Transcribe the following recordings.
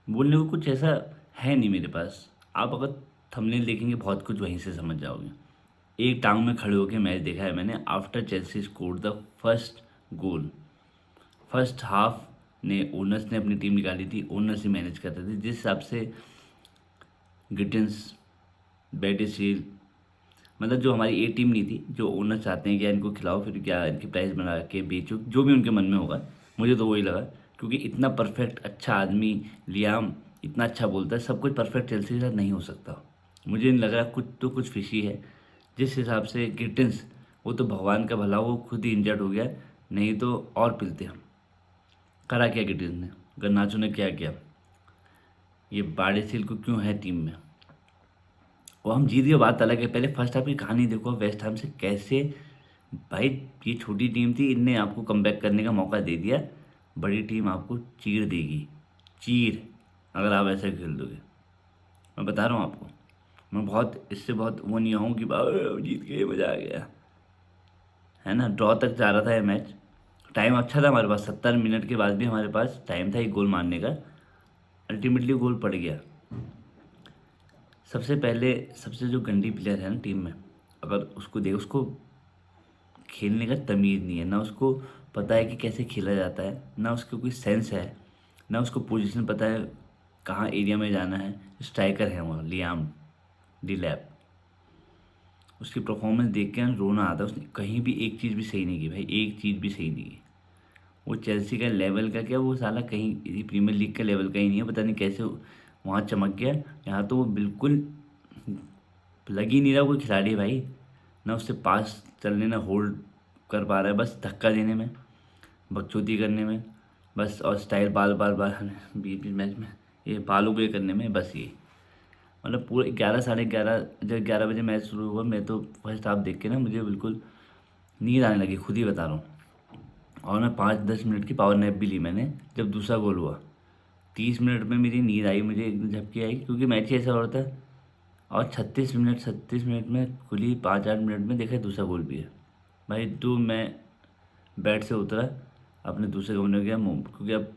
बोलने को कुछ ऐसा है नहीं मेरे पास। आप अगर थंबनेल देखेंगे बहुत कुछ वहीं से समझ जाओगे। एक टांग में खड़े होकर मैच देखा है मैंने। After Chelsea scored the first goal, first half ने ओनर्स ने अपनी टीम निकाली थी, ओनर्स ही मैनेज कर रहे थे। जिस हिसाब से गिटिंस, बेटिसील, मतलब जो हमारी ए टीम नहीं थी, जो ओनर चाहते हैं कि यार इनको खिलाओ फिर क्या इनकी प्राइस बना के बेचो, जो भी उनके मन में होगा। मुझे तो वही लगा, क्योंकि इतना परफेक्ट अच्छा आदमी लियाम इतना अच्छा बोलता है, सब कुछ परफेक्ट चेल्सी के साथ नहीं हो सकता। मुझे नहीं लग रहा, कुछ तो कुछ फिशी है। जिस हिसाब से गिटिंस, वो तो भगवान का भला वो खुद ही इंजर्ड हो गया, नहीं तो और पिलते हम। करा क्या गिटिंस ने, गर्नाचो ने क्या किया, ये बारिशिल को क्यों है टीम में। वो हम जीत गए बात अलग है, पहले फर्स्ट हाफ की कहानी देखो वेस्ट हैम से कैसे। भाई ये छोटी टीम थी, इनने आपको कमबैक करने का मौका दे दिया। बड़ी टीम आपको चीर देगी, चीर, अगर आप ऐसे खेल दोगे। मैं बता रहा हूँ आपको, मैं बहुत इससे बहुत वो नहीं हूँ कि जीत गए मज़ा आ गया, है ना। ड्रॉ तक जा रहा था ये मैच। टाइम अच्छा था हमारे पास, 70 मिनट के बाद भी हमारे पास टाइम था एक गोल मारने का। अल्टीमेटली गोल पड़ गया। सबसे पहले, सबसे जो गंदी प्लेयर है ना टीम में, अगर उसको देख, उसको खेलने का तमीज़ नहीं है, ना उसको पता है कि कैसे खेला जाता है, ना उसको कोई सेंस है, ना उसको पोजीशन पता है कहाँ एरिया में जाना है। स्ट्राइकर है वो लियाम डिलैप, उसकी परफॉर्मेंस देख के ना रोना आता है। उसने कहीं भी एक चीज़ भी सही नहीं की भाई, एक चीज़ भी सही नहीं की। वो चेल्सी का लेवल का क्या, वो साला कहीं ये प्रीमियर लीग का लेवल का ही नहीं है, पता नहीं कैसे वहाँ चमक गया। यहाँ तो वो बिल्कुल लग ही नहीं रहा कोई खिलाड़ी भाई। ना उससे पास चलने, ना होल्ड कर पा रहा है, बस धक्का देने में, बकचोदी करने में, बस। और स्टाइल बाल बाल बाल बीच बीच मैच में ये बालों को ये करने में, बस ये। मतलब पूरे 11 साढ़े 11, जब 11 बजे मैच शुरू हुआ, मैं तो फर्स्ट हाफ देख के ना मुझे बिल्कुल नींद आने लगी, खुद ही बता रहा हूँ। और मैं 5-10 मिनट की पावर नैप भी ली मैंने जब दूसरा गोल हुआ। 30 मिनट में मेरी नींद आई, मुझे एकदम झपकी आई, क्योंकि मैच ही ऐसा हो रहा था। और 36 मिनट में खुली, 5-8 मिनट में देखा दूसरा गोल भी है। भाई तो मैं बेड से उतरा, अपने दूसरे कमरे में गया, मुँह क्योंकि अब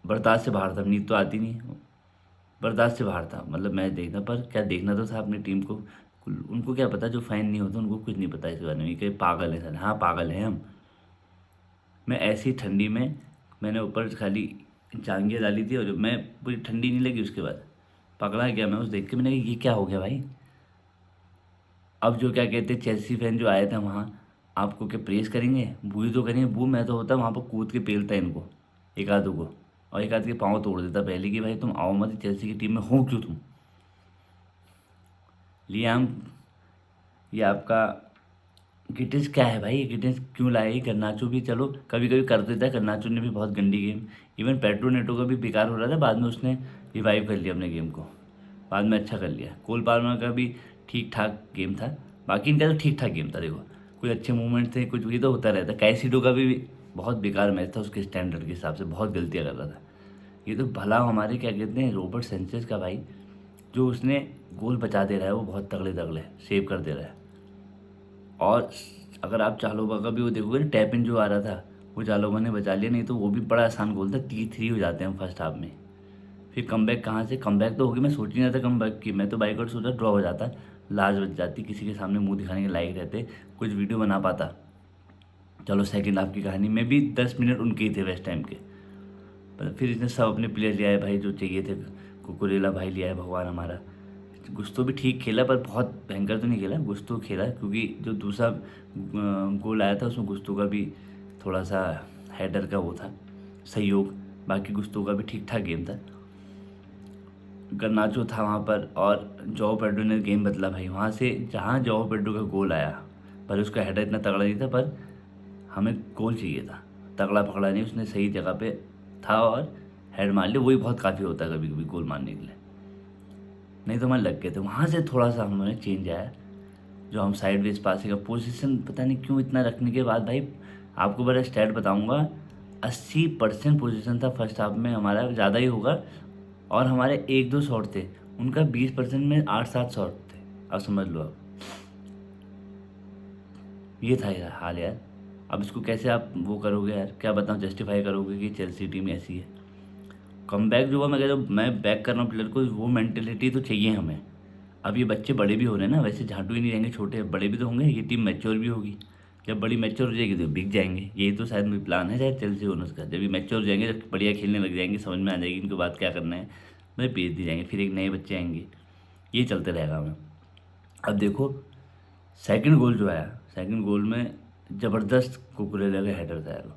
बर्दाश्त से बाहर था, नींद तो आती नहीं, बर्दाश्त से बाहर था। मतलब मैच देखना, पर क्या देखना तो था अपनी टीम को। उनको क्या पता, जो फैन नहीं होता उनको कुछ नहीं पता इस बारे में, कि पागल है सर, हाँ पागल है हम। मैं ऐसी ठंडी में, मैंने ऊपर खाली जांघिया डाली थी, और जब मैं पूरी ठंडी नहीं लगी उसके बाद पकड़ा गया मैं, उस देख के मैंने कहा ये क्या हो गया भाई। अब जो क्या कहते हैं चेल्सी फैन जो आए थे वहाँ, आपको क्या प्रेस करेंगे, बू ही तो करेंगे। बू मैं तो होता वहाँ पर कूद के पेलता इनको, एक आधों को, और एक आध के पाँव तोड़ देता पहले, कि भाई तुम आओ मत, चेल्सी की टीम में हो क्यों तुम। लियाम, ये आपका गिटिंस क्या है भाई, गिटिंस क्यों लाए। गर्नाचो भी चलो कभी कभी कर देता है, गर्नाचो ने भी बहुत गंदी गेम। इवन पेट्रो नेटो का भी बेकार हो रहा था, बाद में उसने रिवाइव कर लिया अपने गेम को, बाद में अच्छा कर लिया। कोल पाल्मर का भी ठीक ठाक गेम था, बाकी इनका तो ठीक ठाक गेम था। देखो कुछ अच्छे मूवमेंट थे, कुछ भी तो होता रहता। कैसीडो का भी बहुत बेकार मैच था, उसके स्टैंडर्ड के हिसाब से बहुत गलतियाँ कर रहा था। ये तो भला हमारे क्या कहते हैं रॉबर्ट सेंचेज का भाई, जो उसने गोल बचा दे रहा है, वो बहुत तगड़े तगड़े सेव कर दे रहा है। और अगर आप चालोबा का भी वो देखोगे ना, टैप इन जो आ रहा था, वो चालोबा ने बचा लिया, नहीं तो वो भी बड़ा आसान गोल था। 3-3 हो जाते हैं फर्स्ट हाफ में। फिर कमबैक कहाँ से, कमबैक तो होगी, मैं सोच ही नहीं था कमबैक की। मैं तो बाइक सोचा ड्रॉ हो जाता, लाज बच जाती, किसी के सामने मुंह दिखाने के लायक रहते, कुछ वीडियो बना पाता। चलो सेकंड हाफ की कहानी में भी 10 मिनट उनके ही थे वेस्ट टाइम के। पर फिर इसने सब अपने प्लेयर ले आए भाई जो चाहिए थे। कुकुरेला भाई लिया है भगवान हमारा। गुस्तो भी ठीक खेला, पर बहुत भयंकर तो नहीं खेला। गुस्तो खेला, क्योंकि जो दूसरा गोल आया था उसमें गुस्तो का भी थोड़ा सा हेडर का वो था सहयोग। बाकी गुस्तो का भी ठीक ठाक गेम था। गर्नाचो था वहाँ पर, और जॉ पेड्रो ने गेम बदला भाई वहाँ से, जहाँ जॉ पेड्रो का गोल आया। पर उसका हेडर इतना तगड़ा नहीं था, पर हमें गोल चाहिए था। तगड़ा पकड़ा नहीं उसने, सही जगह पे था और हेड मार लिया। वही बहुत काफ़ी होता है कभी कभी गोल मारने के लिए, नहीं तो हमारे लग गए थे। वहाँ से थोड़ा सा हमें चेंज आया, जो हम साइड वेज पास का पोजीशन पता नहीं क्यों इतना रखने के बाद भाई, आपको बड़ा स्टैट बताऊंगा। 80% पोजीशन था फर्स्ट हाफ में हमारा, ज़्यादा ही होगा। और हमारे 1-2 शॉट थे, उनका 20% में 8-7 शॉट थे। अब समझ लो आप, ये था यार हाल यार। अब इसको कैसे आप वो करोगे यार, क्या बताऊँ, जस्टिफाई करोगे कि चेल्सी टीम ऐसी है। कमबैक जो हुआ, मैं कह रहा हूँ मैं बैक कर रहा हूँ प्लेयर को, वो मेंटेलिटी तो चाहिए हमें। अब ये बच्चे बड़े भी हो रहे हैं ना, वैसे झांटू ही नहीं रहेंगे, छोटे बड़े भी तो होंगे, ये टीम मैच्योर भी होगी। जब बड़ी मैच्योर हो जाएगी तो बिक जाएंगे, यही तो शायद मेरी प्लान है शायद चेल्सी ओनर्स का। जब ये मैच्योर हो जाएंगे, जब बढ़िया खेलने लग जाएंगे, समझ में आ जाएगी इनको बात क्या करना है, मैं बेच दी जाएंगे, फिर एक नए बच्चे आएंगे, ये चलते रहेगा हमें। अब देखो सेकंड गोल जो आया, सेकंड गोल में ज़बरदस्त कुकुरेला का हेडर था यार।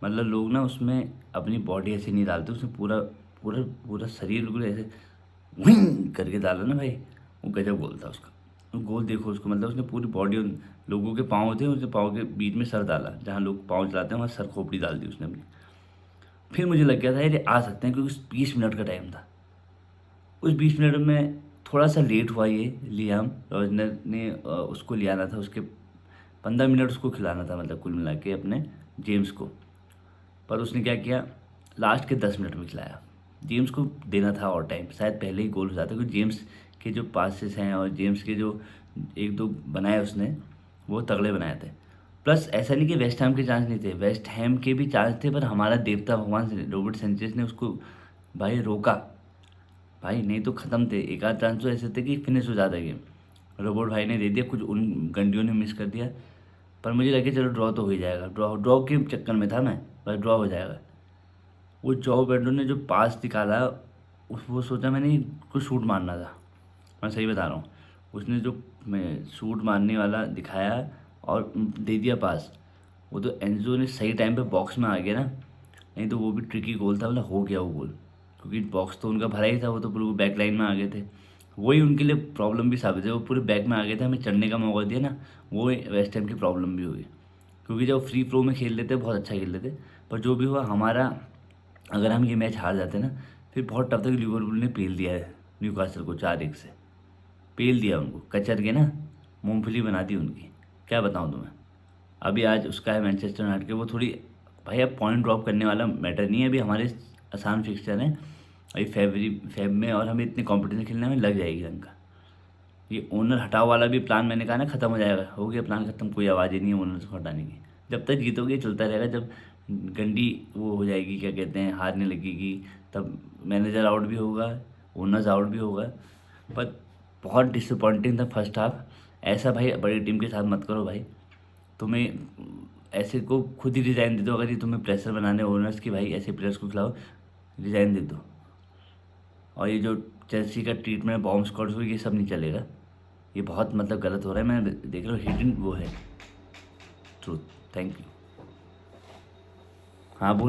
मतलब लोग ना उसमें अपनी बॉडी ऐसे नहीं डालते, उसमें पूरा पूरा पूरा शरीर बिल्कुल ऐसे विंग करके डाला ना भाई, वो गजब गोल था उसका। वो गोल देखो उसको, मतलब उसने पूरी बॉडी, लोगों के पाँव थे, उसने पाँव के बीच में सर डाला, जहाँ लोग पाँव चलाते हैं वहाँ सर खोपड़ी डाल दी उसने अपनी। फिर मुझे लग गया था ये आ सकते हैं, क्योंकि 20 मिनट का टाइम था। उस 20 मिनट में थोड़ा सा लेट हुआ ये लियाम रॉजनर ने, उसको ले आना था, उसके 15 मिनट उसको खिलाना था, मतलब कुल मिला के अपने जेम्स को। पर उसने क्या किया, लास्ट के 10 मिनट में खिलाया। जेम्स को देना था और टाइम, शायद पहले ही गोल हो जाता, क्योंकि जेम्स के जो पासेस हैं और जेम्स के जो एक दो बनाए उसने, वो तगड़े बनाए थे। प्लस ऐसा नहीं कि वेस्ट हैम के चांस नहीं थे, वेस्ट हैम के भी चांस थे, पर हमारा देवता भगवान रॉबर्ट सेंचेज ने उसको भाई रोका। भाई नहीं तो ख़त्म थे, एक आध चांस तो ऐसे थे कि फिनिश हो जाता गेम, रोबोट भाई ने दे दिया, कुछ उन गंडियों ने मिस कर दिया। पर मुझे लगे चलो ड्रॉ तो हो ही जाएगा, ड्रॉ ड्रॉ के चक्कर में था मैं, बस ड्रॉ हो जाएगा। वो जॉ बेडो ने जो पास निकाला, उस वो सोचा मैंने कुछ शूट मारना था, मैं सही बता रहा हूँ। उसने जो मैं शूट मारने वाला दिखाया और दे दिया पास, वो तो एंजो ने सही टाइम पे बॉक्स में आ गया ना, नहीं तो वो भी ट्रिकी गोल था, मतलब हो गया वो गोल, क्योंकि बॉक्स तो उनका भरा ही था, वो तो पूरे बैक लाइन में आ गए थे। वही उनके लिए प्रॉब्लम भी साबित है, वो पूरे बैक में आ गए थे, हमें चढ़ने का मौका दिया ना, वो वेस्ट हैम की प्रॉब्लम भी हुई। क्योंकि जब फ्री फ्लो में खेल लेते बहुत अच्छा खेल लेते, पर जो भी हुआ हमारा, अगर हम ये मैच हार जाते ना, फिर बहुत टफ था कि लिवरपूल ने पेल दिया है न्यूकासल को 4-1 से, पेल दिया उनको, कचर के ना मूंगफली बना दी उनकी। क्या बताऊं तुम्हें। अभी आज उसका है मैनचेस्टर यूनाइटेड के, वो थोड़ी, भाई अब पॉइंट ड्रॉप करने वाला मैटर नहीं है, अभी हमारे आसान फिक्सचर हैं अभी फेब में, और हमें इतने कॉम्पिटिशन खेलने में लग जाएगी रंग का। ये ओनर हटाओ वाला भी प्लान मैंने कहा ना ख़त्म हो जाएगा, हो गया प्लान ख़त्म, कोई आवाज़ ही नहीं है ओनर को हटाने की। जब तक जीतोगे चलता रहेगा, जब गंडी वो हो जाएगी, क्या कहते हैं, हारने लगेगी, तब मैनेजर आउट भी होगा, ओनर्स आउट भी होगा। पर बहुत डिसअपॉइंटिंग था फर्स्ट हाफ। ऐसा भाई बड़ी टीम के साथ मत करो भाई, तुम्हें ऐसे को खुद ही रिज़ाइन दे दो, अगर ये तुम्हें प्रेशर बनाने ओनर्स की, भाई ऐसे प्लेयर्स को खिलाओ, रिज़ाइन दे दो। और ये जो चेल्सी का ट्रीटमेंट बॉम्ब स्क्वाड हुई, ये सब नहीं चलेगा, ये बहुत मतलब गलत हो रहा है, मैं देख रहा हूँ हिडन वो है ट्रूथ। Thank you. हाँ बोल।